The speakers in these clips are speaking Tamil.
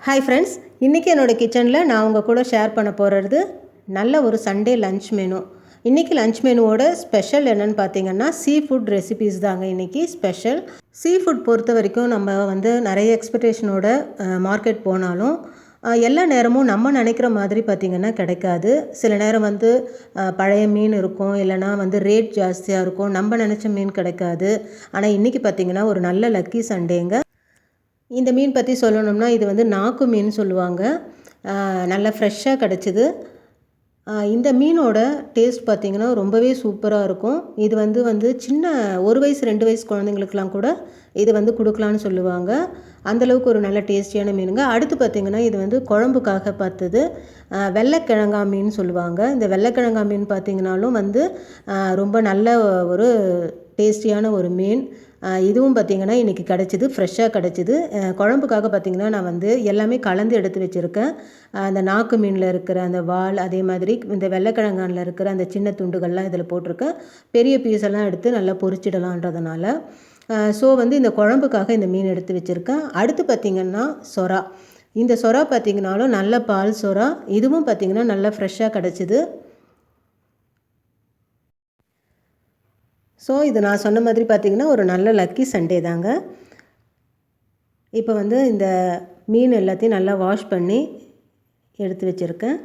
ஹாய் ஃப்ரெண்ட்ஸ், இன்றைக்கி என்னோடய கிச்சனில் நான் உங்கள் கூட ஷேர் பண்ண போகிறது நல்ல ஒரு சண்டே லன்ச் மெனு. இன்றைக்கி லன்ச் மெனுவோட ஸ்பெஷல் என்னென்னு பார்த்தீங்கன்னா சீ ஃபுட் ரெசிபீஸ் தாங்க இன்றைக்கி ஸ்பெஷல். சீ ஃபுட் பொறுத்த வரைக்கும் நம்ம நிறைய எக்ஸ்பெக்டேஷனோட மார்க்கெட் போனாலும் எல்லா நேரமும் நம்ம நினைக்கிற மாதிரி பார்த்திங்கன்னா கிடைக்காது. சில நேரம் பழைய மீன் இருக்கும், இல்லைனா ரேட் ஜாஸ்தியாக இருக்கும், நம்ம நினச்ச மீன் கிடைக்காது. ஆனால் இன்றைக்கி பார்த்திங்கன்னா ஒரு நல்ல லக்கி சண்டேங்க. இந்த மீன் பற்றி சொல்லணும்னா இது நாக்கு மீன் சொல்லுவாங்க. நல்லா ஃப்ரெஷ்ஷாக கிடச்சிது. இந்த மீனோட டேஸ்ட் பார்த்திங்கன்னா ரொம்பவே சூப்பராக இருக்கும். இது சின்ன 1 வயசு 2 வயசு குழந்தைங்களுக்கெலாம் கூட இது கொடுக்கலான்னு சொல்லுவாங்க. அந்தளவுக்கு ஒரு நல்ல டேஸ்டியான மீனுங்க. அடுத்து பார்த்திங்கன்னா இது குழம்புக்காக பார்த்தது வெள்ளைக்கிழங்கா மீன் சொல்லுவாங்க. இந்த வெள்ளைக்கிழங்கா மீன் பார்த்திங்கனாலும் ரொம்ப நல்ல ஒரு டேஸ்டியான ஒரு மீன். இதுவும் பார்த்திங்கன்னா இன்றைக்கி கிடச்சிது, ஃப்ரெஷ்ஷாக கிடச்சிது. குழம்புக்காக பார்த்திங்கன்னா நான் எல்லாமே கலந்து எடுத்து வச்சுருக்கேன். அந்த நாக்கு மீனில் இருக்கிற அந்த வால், அதே மாதிரி இந்த வெள்ளைக்கிழங்கானில் இருக்கிற அந்த சின்ன துண்டுகள்லாம் இதில் போட்டிருக்கேன். பெரிய பீஸெல்லாம் எடுத்து நல்லா பொரிச்சிடலான்றதுனால ஸோ இந்த குழம்புக்காக இந்த மீன் எடுத்து வச்சுருக்கேன். அடுத்து பார்த்திங்கன்னா சொரா. இந்த சொரா பார்த்திங்கனாலும் நல்ல பால் சொரா. இதுவும் பார்த்திங்கன்னா நல்லா ஃப்ரெஷ்ஷாக கிடச்சிது. ஸோ இது நான் சொன்ன மாதிரி பார்த்திங்கன்னா ஒரு நல்ல லக்கி சண்டே தாங்க. இப்போ இந்த மீன் எல்லாத்தையும் நல்லா வாஷ் பண்ணி எடுத்து வச்சுருக்கேன்.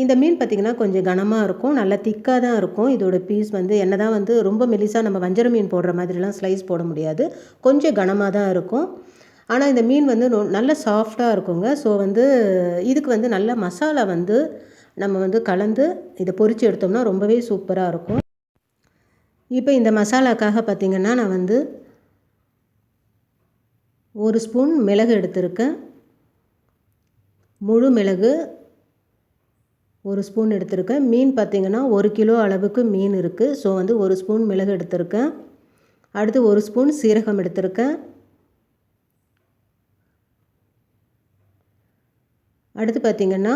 இந்த மீன் பார்த்திங்கன்னா கொஞ்சம் கனமாக இருக்கும், நல்லா திக்காக தான் இருக்கும். இதோட பீஸ் என்ன தான் ரொம்ப மெலிசாக நம்ம வஞ்சர மீன் போடுற மாதிரிலாம் ஸ்லைஸ் போட முடியாது, கொஞ்சம் கனமாக தான் இருக்கும். ஆனால் இந்த மீன் நல்ல சாஃப்டாக இருக்குங்க. ஸோ இதுக்கு நல்ல மசாலா நம்ம கலந்து இதை பொரித்து எடுத்தோம்னா ரொம்பவே சூப்பராக இருக்கும். இப்போ இந்த மசாலாக்காக பார்த்திங்கன்னா நான் 1 ஸ்பூன் மிளகு எடுத்திருக்கேன். முழு மிளகு 1 ஸ்பூன் எடுத்திருக்கேன். மீன் பார்த்திங்கன்னா 1 கிலோ அளவுக்கு மீன் இருக்குது. ஸோ 1 ஸ்பூன் மிளகு எடுத்திருக்கேன். அடுத்து 1 ஸ்பூன் சீரகம் எடுத்திருக்கேன். அடுத்து பார்த்திங்கன்னா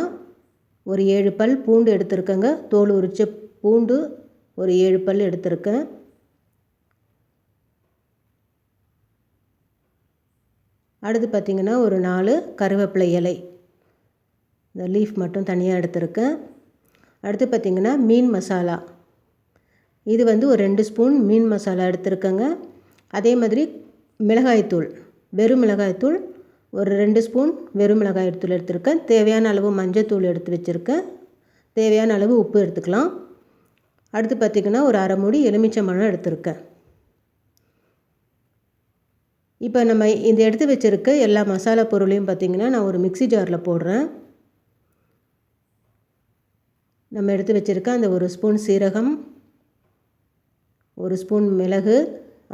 ஒரு 7 பல் பூண்டு எடுத்திருக்கேங்க. தோல் உரிச்ச பூண்டு ஒரு 7 பல் எடுத்திருக்கேன். அடுத்து பார்த்திங்கன்னா ஒரு 4 கருவேப்பிலை இலை, இந்த லீஃப் மட்டும் தனியாக எடுத்திருக்கேன். அடுத்து பார்த்திங்கன்னா மீன் மசாலா. இது ஒரு 2 ஸ்பூன் மீன் மசாலா எடுத்திருக்கேங்க. அதே மாதிரி மிளகாய்த்தூள், வெறும் மிளகாய்த்தூள் ஒரு 2 ஸ்பூன் வெறும் மிளகாய்த்தூள் எடுத்திருக்கேன். தேவையான அளவு மஞ்சத்தூள் எடுத்து வச்சுருக்கேன். தேவையான அளவு உப்பு எடுத்துக்கலாம். அடுத்து பார்த்திங்கன்னா ஒரு அரை மூடி எலுமிச்சம்பழம் எடுத்திருக்கேன். இப்போ நம்ம இந்த எடுத்து வச்சுருக்க எல்லா மசாலா பொருளையும் பார்த்திங்கன்னா நான் ஒரு மிக்ஸி ஜாரில் போடுறேன். நம்ம எடுத்து வச்சுருக்க அந்த 1 ஸ்பூன் சீரகம், 1 ஸ்பூன் மிளகு,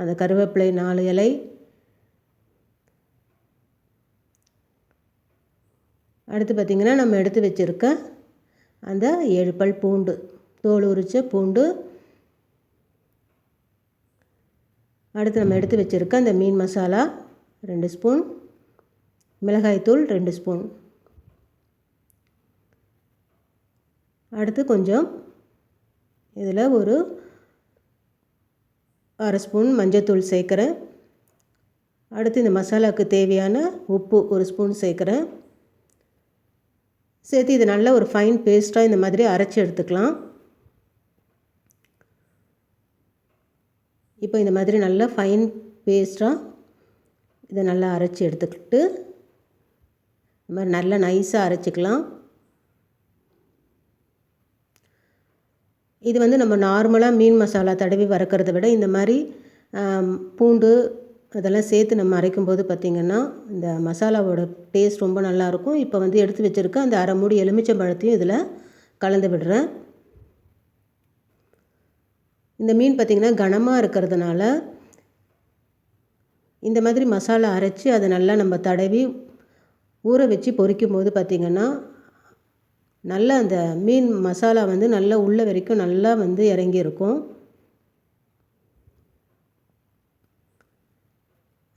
அந்த கருவேப்பிலை 4 இலை, அடுத்து பார்த்திங்கன்னா நம்ம எடுத்து வச்சுருக்க அந்த 7 பல் பூண்டு, தோல் உரிச்ச பூண்டு, அடுத்து நம்ம எடுத்து வச்சுருக்க அந்த மீன் மசாலா 2 ஸ்பூன், மிளகாய்த்தூள் 2 ஸ்பூன், அடுத்து கொஞ்சம் இதில் ஒரு அரை ஸ்பூன் மஞ்சத்தூள் சேர்க்குறேன். அடுத்து இந்த மசாலாவுக்கு தேவையான உப்பு 1 ஸ்பூன் சேர்க்குறேன். சேர்த்து இது நல்ல ஒரு ஃபைன் பேஸ்ட்டாக இந்த மாதிரி அரைச்சி எடுத்துக்கலாம். இப்போ இந்த மாதிரி நல்லா ஃபைன் பேஸ்ட்டாக இதை நல்லா அரைச்சி எடுத்துக்கிட்டு இந்த மாதிரி நல்லா நைஸாக அரைச்சிக்கலாம். இது நம்ம நார்மலாக மீன் மசாலா தடவி வறுக்கிறத விட இந்த மாதிரி பூண்டு அதெல்லாம் சேர்த்து நம்ம அரைக்கும்போது பார்த்திங்கன்னா இந்த மசாலாவோட டேஸ்ட் ரொம்ப நல்லாயிருக்கும். இப்போ எடுத்து வச்சுருக்க அந்த அரை மூடி எலுமிச்சம்பழத்தையும் இதில் கலந்து விடுறேன். இந்த மீன் பார்த்திங்கன்னா கனமாக இருக்கிறதுனால இந்த மாதிரி மசாலா அரைச்சி அதை நல்லா நம்ம தடவி ஊற வச்சு பொரிக்கும் போது பார்த்திங்கன்னா நல்லா அந்த மீன் மசாலா நல்லா உள்ள வரைக்கும் நல்லா இறங்கியிருக்கும்.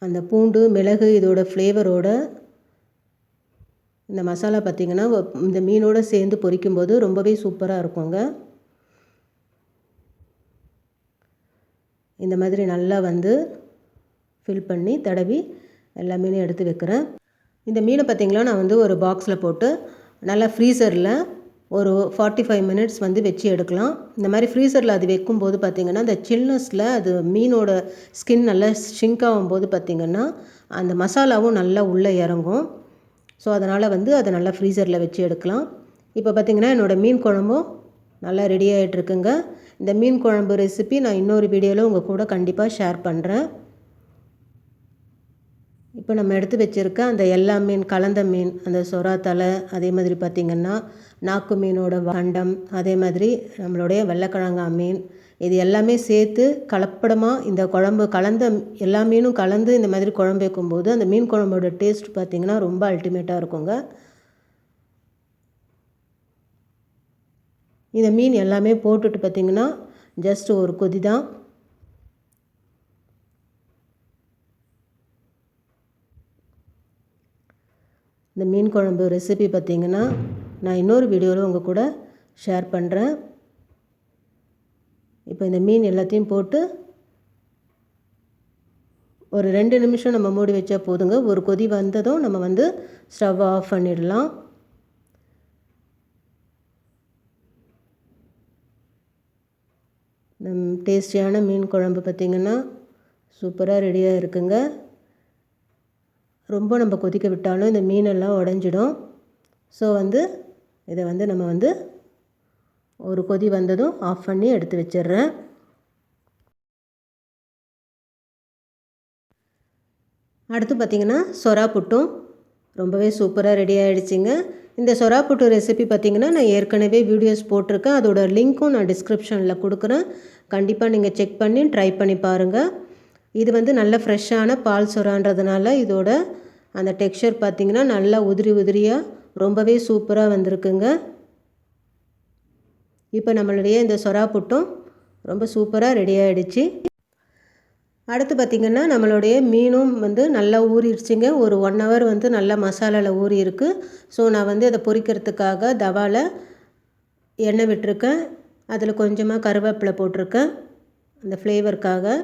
அந்த பூண்டு மிளகு இதோட ஃப்ளேவரோட இந்த மசாலா பார்த்திங்கன்னா இந்த மீனோடு சேர்ந்து பொரிக்கும்போது ரொம்பவே சூப்பராக இருக்குங்க. இந்த மாதிரி நல்லா ஃபில் பண்ணி தடவி எல்லா மீனையும் எடுத்து வைக்கிறேன். இந்த மீனை பார்த்திங்களா நான் வந்து ஒரு பாக்ஸில் போட்டு நல்லா ஃப்ரீசரில் ஒரு 45 மினிட்ஸ் வந்து வச்சு எடுக்கலாம். இந்த மாதிரி ஃப்ரீசரில் அது வைக்கும்போது பார்த்திங்கன்னா அந்த சில்னஸில் அது மீனோட ஸ்கின் நல்லா ஷ்ரிங்க் ஆகும்போது பார்த்திங்கன்னா அந்த மசாலாவும் நல்லா உள்ளே இறங்கும். ஸோ அதனால் வந்து அதை நல்லா ஃப்ரீசரில் வச்சு எடுக்கலாம். இப்போ பார்த்திங்கன்னா என்னோடய மீன் குழம்பும் நல்லா ரெடி ஆகிட்டுருக்குங்க. இந்த மீன் குழம்பு ரெசிபி நான் இன்னொரு வீடியோவில் உங்கள் கூட கண்டிப்பாக ஷேர் பண்ணுறேன். இப்போ நம்ம எடுத்து வச்சுருக்க அந்த எல்லா மீன், கலந்த மீன், அந்த சொரா தலை, அதே மாதிரி பார்த்திங்கன்னா நாக்கு மீனோட வண்டம், அதே மாதிரி நம்மளுடைய வெள்ளைக்கிழங்கா மீன், இது எல்லாமே சேர்த்து கலப்படமாக இந்த குழம்பு கலந்த எல்லா மீனும் கலந்து இந்த மாதிரி குழம்பு வைக்கும்போது அந்த மீன் குழம்போட டேஸ்ட் பார்த்திங்கன்னா ரொம்ப அல்டிமேட்டாக இருக்குங்க. இந்த மீன் எல்லாமே போட்டுட்டு பார்த்திங்கன்னா ஜஸ்ட் ஒரு கொதி தான். இந்த மீன் குழம்பு ரெசிபி பார்த்திங்கன்னா நான் இன்னொரு வீடியோவில் உங்கள் கூட ஷேர் பண்ணுறேன். இப்போ இந்த மீன் எல்லாத்தையும் போட்டு ஒரு 2 நிமிஷம் நம்ம மூடி வச்சா போதுங்க. ஒரு கொதி வந்ததும் நம்ம வந்து ஸ்டவ் ஆஃப் பண்ணிடலாம். டேஸ்டியான மீன் குழம்பு பார்த்திங்கன்னா சூப்பராக ரெடியாக இருக்குங்க. ரொம்ப நம்ம கொதிக்க விட்டாலும் இந்த மீனெல்லாம் உடஞ்சிடும். ஸோ வந்து இதை வந்து நம்ம வந்து ஒரு கொதி வந்ததும் ஆஃப் பண்ணி எடுத்து வச்சிடுறேன். அடுத்து பார்த்திங்கன்னா சொரா புட்டும் ரொம்பவே சூப்பராக ரெடி ஆகிடுச்சிங்க. இந்த சொரா புட்டு ரெசிபி பார்த்திங்கன்னா நான் ஏற்கனவே வீடியோஸ் போட்டிருக்கேன். அதோட லிங்க்கும் நான் டிஸ்கிரிப்ஷனில் கொடுக்குறேன். கண்டிப்பாக நீங்கள் செக் பண்ணி ட்ரை பண்ணி பாருங்கள். இது வந்து நல்ல ஃப்ரெஷ்ஷான பால் சொரான்றதுனால இதோட அந்த டெக்ஸ்சர் பார்த்திங்கன்னா நல்லா உதிரி உதிரியாக ரொம்பவே சூப்பராக வந்திருக்குங்க. இப்போ நம்மளுடைய இந்த சொரா புட்டும் ரொம்ப சூப்பராக ரெடி ஆகிடுச்சு. அடுத்து பார்த்திங்கன்னா நம்மளுடைய மீனும் வந்து நல்லா ஊறிடுச்சுங்க. ஒரு 1 ஹவர் வந்து நல்லா மசாலாவில் ஊறி இருக்குது. ஸோ நான் வந்து அதை பொரிக்கிறதுக்காக தவாவில் எண்ணெய் விட்டுருக்கேன். அதில் கொஞ்சமாக கருவேப்பிலை போட்டிருக்கேன் அந்த ஃப்ளேவருக்காக.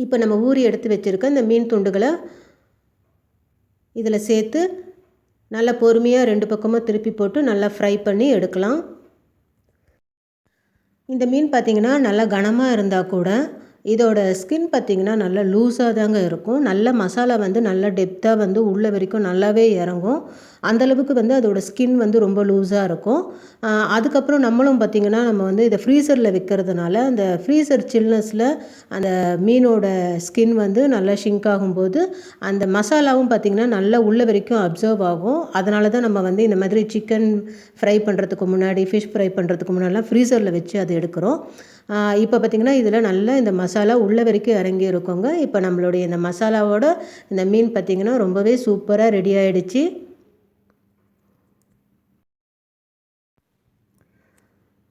இப்போ நம்ம ஊறி எடுத்து வச்சுருக்க இந்த மீன் துண்டுகளை இதில் சேர்த்து நல்லா பொறுமையாக 2 பக்கமும் திருப்பி போட்டு நல்லா ஃப்ரை பண்ணி எடுக்கலாம். இந்த மீன் பார்த்திங்கன்னா நல்லா கனமாக இருந்தால் கூட இதோட ஸ்கின் பார்த்திங்கன்னா நல்லா லூஸாக தாங்க இருக்கும். நல்ல மசாலா வந்து நல்லா டெப்த்தாக வந்து உள்ளே வரைக்கும் நல்லாவே இறங்கும். அந்தளவுக்கு வந்து அதோடய ஸ்கின் வந்து ரொம்ப லூஸாக இருக்கும். அதுக்கப்புறம் நம்மளும் பார்த்திங்கன்னா நம்ம வந்து இதை ஃப்ரீசரில் வைக்கிறதுனால அந்த ஃப்ரீசர் சில்னஸில் அந்த மீனோட ஸ்கின் வந்து நல்லா ஷிங்க் ஆகும்போது அந்த மசாலாவும் பார்த்திங்கன்னா நல்லா உள்ளே வரைக்கும் அப்சர்வ் ஆகும். அதனால தான் நம்ம வந்து இந்த மாதிரி சிக்கன் ஃப்ரை பண்ணுறதுக்கு முன்னாடி, ஃபிஷ் ஃப்ரை பண்ணுறதுக்கு முன்னாடிலாம் ஃப்ரீசரில் வச்சு அதை எடுக்கிறோம். இப்போ பார்த்திங்கன்னா இதில் நல்லா இந்த மசாலா உள்ளே வரைக்கும் இறங்கி இருக்குங்க. இப்போ நம்மளுடைய இந்த மசாலாவோட இந்த மீன் பார்த்திங்கன்னா ரொம்பவே சூப்பராக ரெடி ஆகிடுச்சு.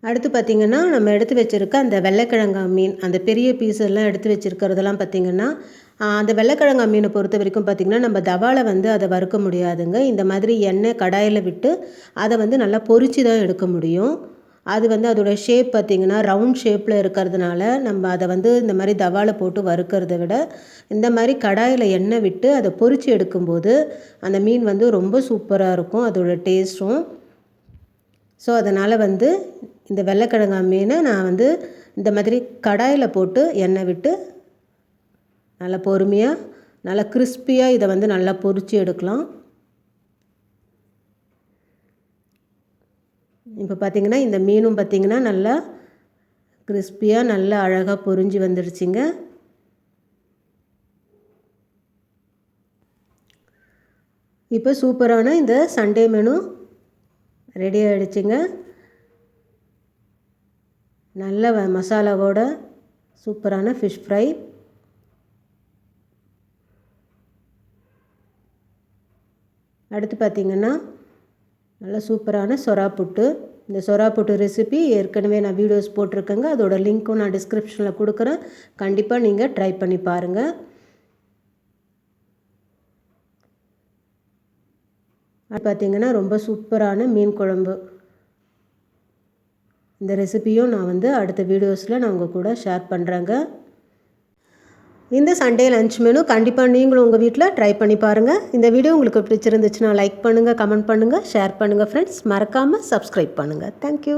அடுத்து பார்த்திங்கன்னா நம்ம எடுத்து வச்சுருக்க அந்த வெள்ளைக்கிழங்கா மீன், அந்த பெரிய பீஸ் எல்லாம் எடுத்து வச்சுருக்கிறதெல்லாம் பார்த்திங்கன்னா அந்த வெள்ளைக்கிழங்கா மீனை பொறுத்த வரைக்கும் பார்த்திங்கன்னா நம்ம தவாவில் வந்து அதை வறுக்க முடியாதுங்க. இந்த மாதிரி எண்ணெய் கடாயில் விட்டு அதை வந்து நல்லா பொரித்து தான் எடுக்க முடியும். அது வந்து அதோடய ஷேப் பார்த்திங்கன்னா ரவுண்ட் ஷேப்பில் இருக்கிறதுனால நம்ம அதை வந்து இந்த மாதிரி தவாவில் போட்டு வறுக்கிறத விட இந்த மாதிரி கடாயில் எண்ணெய் விட்டு அதை பொரித்து எடுக்கும்போது அந்த மீன் வந்து ரொம்ப சூப்பராக இருக்கும் அதோட டேஸ்ட்டும். ஸோ அதனால் வந்து இந்த வெள்ளைக்கிழங்கா மீனை நான் வந்து இந்த மாதிரி கடாயில் போட்டு எண்ணெய் விட்டு நல்லா பொறுமையாக நல்லா கிறிஸ்பியாக இதை வந்து நல்லா பொரித்து எடுக்கலாம். இப்போ பார்த்திங்கன்னா இந்த மீனும் பார்த்திங்கன்னா நல்லா கிறிஸ்பியாக நல்லா அழகாக பொரிஞ்சு வந்துடுச்சிங்க. இப்போ சூப்பரான இந்த சண்டே மெனு ரெடி ஆகிடுச்சிங்க. நல்ல மசாலாவோட சூப்பரான ஃபிஷ் ஃப்ரை. அடுத்து பார்த்திங்கன்னா நல்ல சூப்பரான சொரா புட்டு. இந்த சொரா புட்டு ரெசிபி ஏற்கனவே நான் வீடியோஸ் போட்டிருக்கேங்க. அதோட லிங்க்கும் நான் டிஸ்கிரிப்ஷனில் கொடுக்குறேன். கண்டிப்பாக நீங்கள் ட்ரை பண்ணி பாருங்கள். அது பார்த்திங்கன்னா ரொம்ப சூப்பரான மீன் குழம்பு. இந்த ரெசிபியும் நான் வந்து அடுத்த வீடியோஸில் நான் உங்கள் கூட ஷேர் பண்ணுறேங்க. இந்த சண்டே லஞ்ச் மெனு கண்டிப்பாக நீங்களும் உங்கள் வீட்டில் ட்ரை பண்ணி பாருங்கள். இந்த வீடியோ உங்களுக்கு பிடிச்சிருந்துச்சுன்னா லைக் பண்ணுங்கள், கமெண்ட் பண்ணுங்கள், ஷேர் பண்ணுங்கள் ஃப்ரெண்ட்ஸ். மறக்காமல் சப்ஸ்கிரைப் பண்ணுங்கள். தேங்க்யூ.